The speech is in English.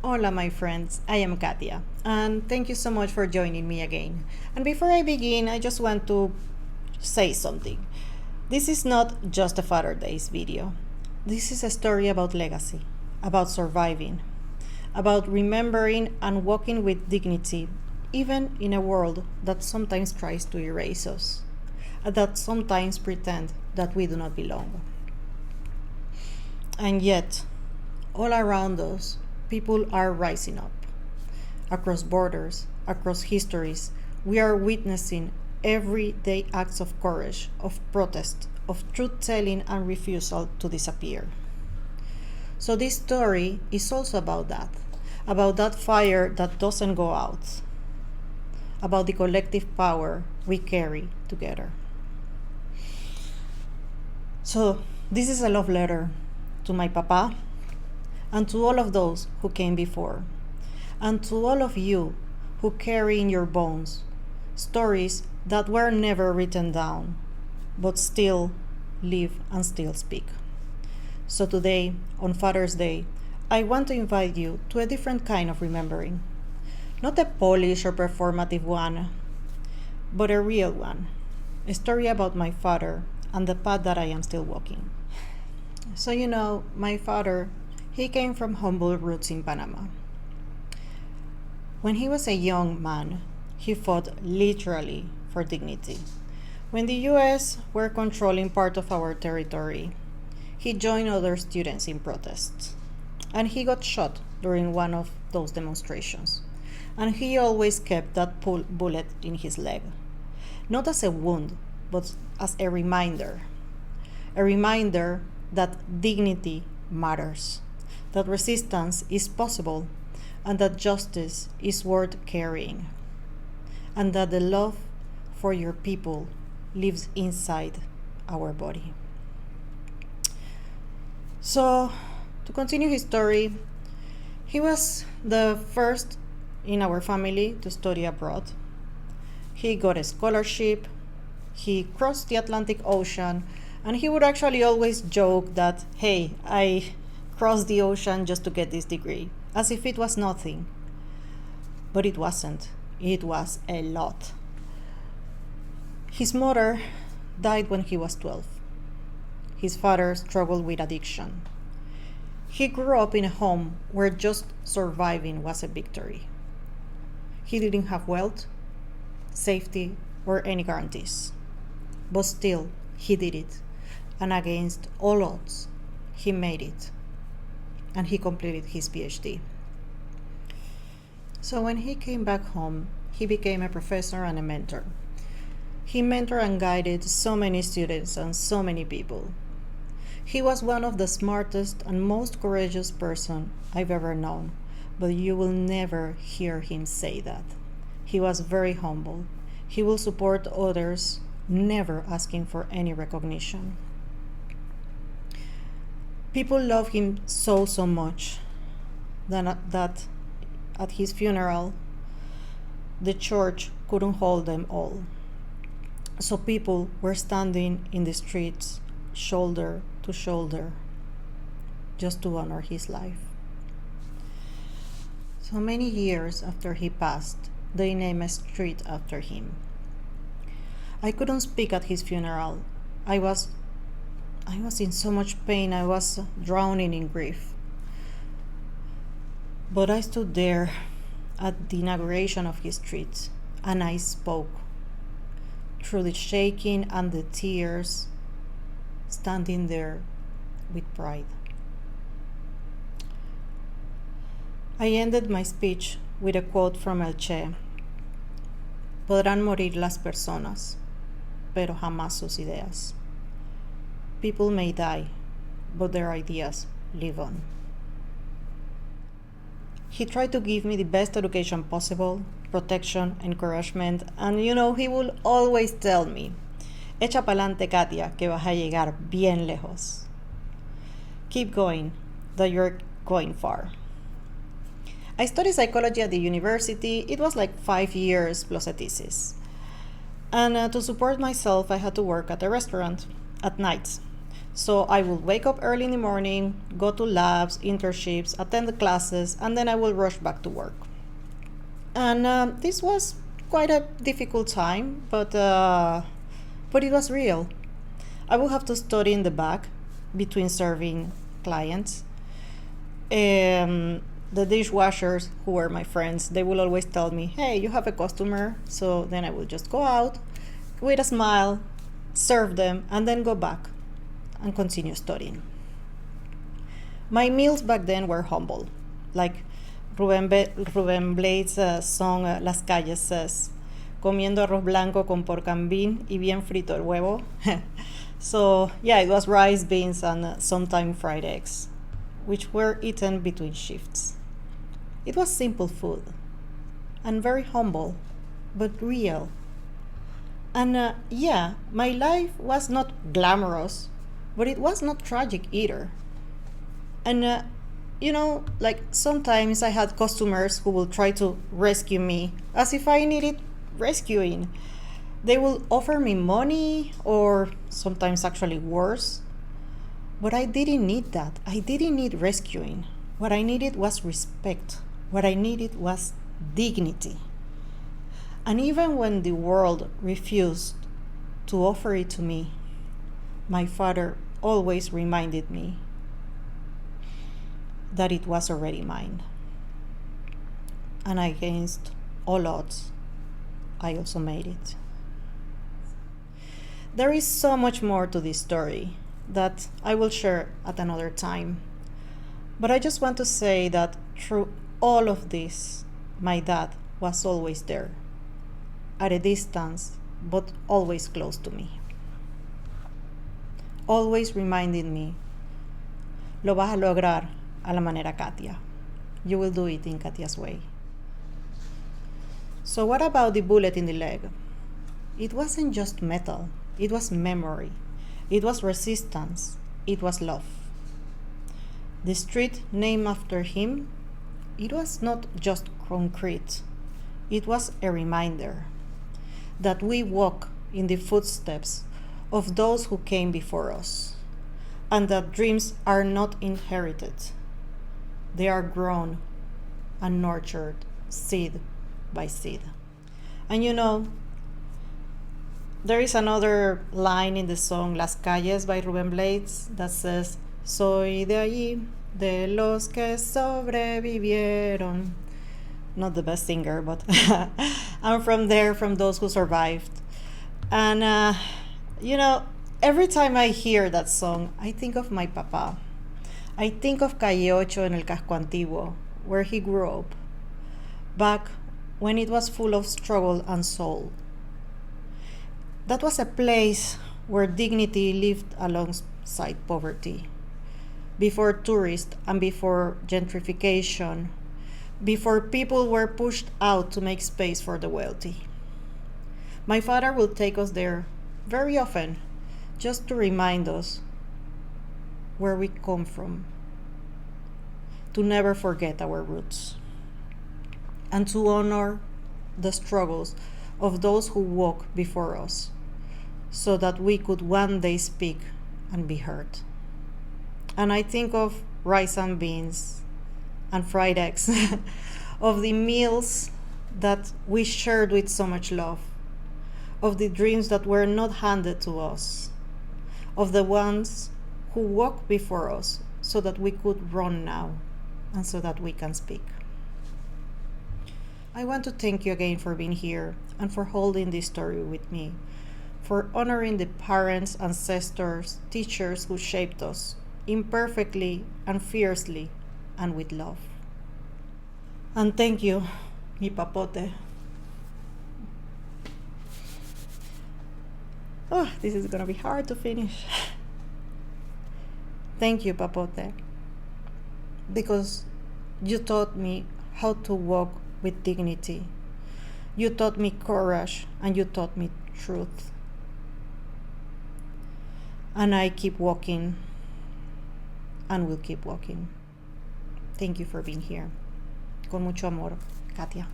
Hola, my friends. I am Katia, and thank you so much for joining me again. And before I begin, I just want to say something. This is not just a Father's Day video. This is a story about legacy, about surviving, about remembering and walking with dignity, even in a world that sometimes tries to erase us, and that sometimes pretend that we do not belong. And yet, all around us, people are rising up. Across borders, across histories, we are witnessing everyday acts of courage, of protest, of truth telling and refusal to disappear. So, this story is also about that fire that doesn't go out, about the collective power we carry together. So, this is a love letter to my papa and to all of those who came before, and to all of you who carry in your bones stories that were never written down, but still live and still speak. So today, on Father's Day, I want to invite you to a different kind of remembering. Not a polished or performative one, but a real one. A story about my father and the path that I am still walking. So my father, he came from humble roots in Panama. When he was a young man, he fought literally for dignity. When the US were controlling part of our territory, he joined other students in protests. And he got shot during one of those demonstrations. And he always kept that bullet in his leg. Not as a wound, but as a reminder. A reminder that dignity matters, that resistance is possible, and that justice is worth carrying, and that the love for your people lives inside our body. So, to continue his story, he was the first in our family to study abroad. He got a scholarship, he crossed the Atlantic Ocean, and he would actually always joke that, hey, I crossed the ocean just to get this degree, as if it was nothing. But it wasn't. It was a lot. His mother died when he was 12. His father struggled with addiction. He grew up in a home where just surviving was a victory. He didn't have wealth, safety, or any guarantees. But still, he did it. And against all odds, he made it. And he completed his PhD. So when he came back home, he became a professor and a mentor. He mentored and guided so many students and so many people. He was one of the smartest and most courageous person I've ever known, but you will never hear him say that. He was very humble. He will support others, never asking for any recognition. People love him so much that at his funeral, the church couldn't hold them all. So people were standing in the streets, shoulder to shoulder, just to honor his life. So many years after he passed, they named a street after him. I couldn't speak at his funeral. I was in so much pain. I was drowning in grief. But I stood there at the inauguration of his street and I spoke. Through the shaking and the tears, standing there with pride. I ended my speech with a quote from El Che. Podrán morir las personas, pero jamás sus ideas. People may die, but their ideas live on. He tried to give me the best education possible, protection, encouragement, and he will always tell me, echa pa'lante, Katia, que vas a llegar bien lejos. Keep going, that you're going far. I studied psychology at the university. It was like 5 years plus a thesis. And to support myself, I had to work at a restaurant at nights. So I will wake up early in the morning, go to labs, internships, attend the classes, and then I will rush back to work. And this was quite a difficult time, but it was real. I will have to study in the back between serving clients. The dishwashers, who were my friends, they will always tell me, hey, you have a customer. So then I will just go out with a smile, serve them, and then go back and continue studying. My meals back then were humble. Like Rubén Blades' song Las Calles says, comiendo arroz blanco con porcambín y bien frito el huevo. So yeah, it was rice, beans, and sometimes fried eggs, which were eaten between shifts. It was simple food and very humble, but real. And yeah, my life was not glamorous, but it was not tragic either. And like sometimes I had customers who will try to rescue me as if I needed rescuing. They will offer me money or sometimes actually worse. But I didn't need that. I didn't need rescuing. What I needed was respect. What I needed was dignity. And even when the world refused to offer it to me, my father always reminded me that it was already mine. And against all odds, I also made it. There is so much more to this story that I will share at another time. But I just want to say that through all of this, my dad was always there, at a distance, but always close to me. Always reminding me, lo vas a lograr a la manera Katia. You will do it in Katia's way. So what about the bullet in the leg? It wasn't just metal. It was memory. It was resistance. It was love. The street named after him, it was not just concrete. It was a reminder that we walk in the footsteps of those who came before us, and that dreams are not inherited. They are grown and nurtured seed by seed. And there is another line in the song Las Calles by Rubén Blades that says, soy de allí, de los que sobrevivieron. Not the best singer, but I'm from there, from those who survived. And, every time I hear that song, I think of my papa. I think of Calle Ocho en el Casco Antiguo, where he grew up, back when it was full of struggle and soul. That was a place where dignity lived alongside poverty, before tourists and before gentrification, before people were pushed out to make space for the wealthy. My father will take us there very often, just to remind us where we come from, to never forget our roots, and to honor the struggles of those who walk before us, so that we could one day speak and be heard. And I think of rice and beans and fried eggs, of the meals that we shared with so much love, of the dreams that were not handed to us, of the ones who walked before us so that we could run now and so that we can speak. I want to thank you again for being here and for holding this story with me, for honoring the parents, ancestors, teachers who shaped us imperfectly and fiercely and with love. And thank you, mi papote. Oh, this is gonna be hard to finish. Thank you, papote, because you taught me how to walk with dignity. You taught me courage and you taught me truth. And I keep walking and will keep walking. Thank you for being here. Con mucho amor, Katia.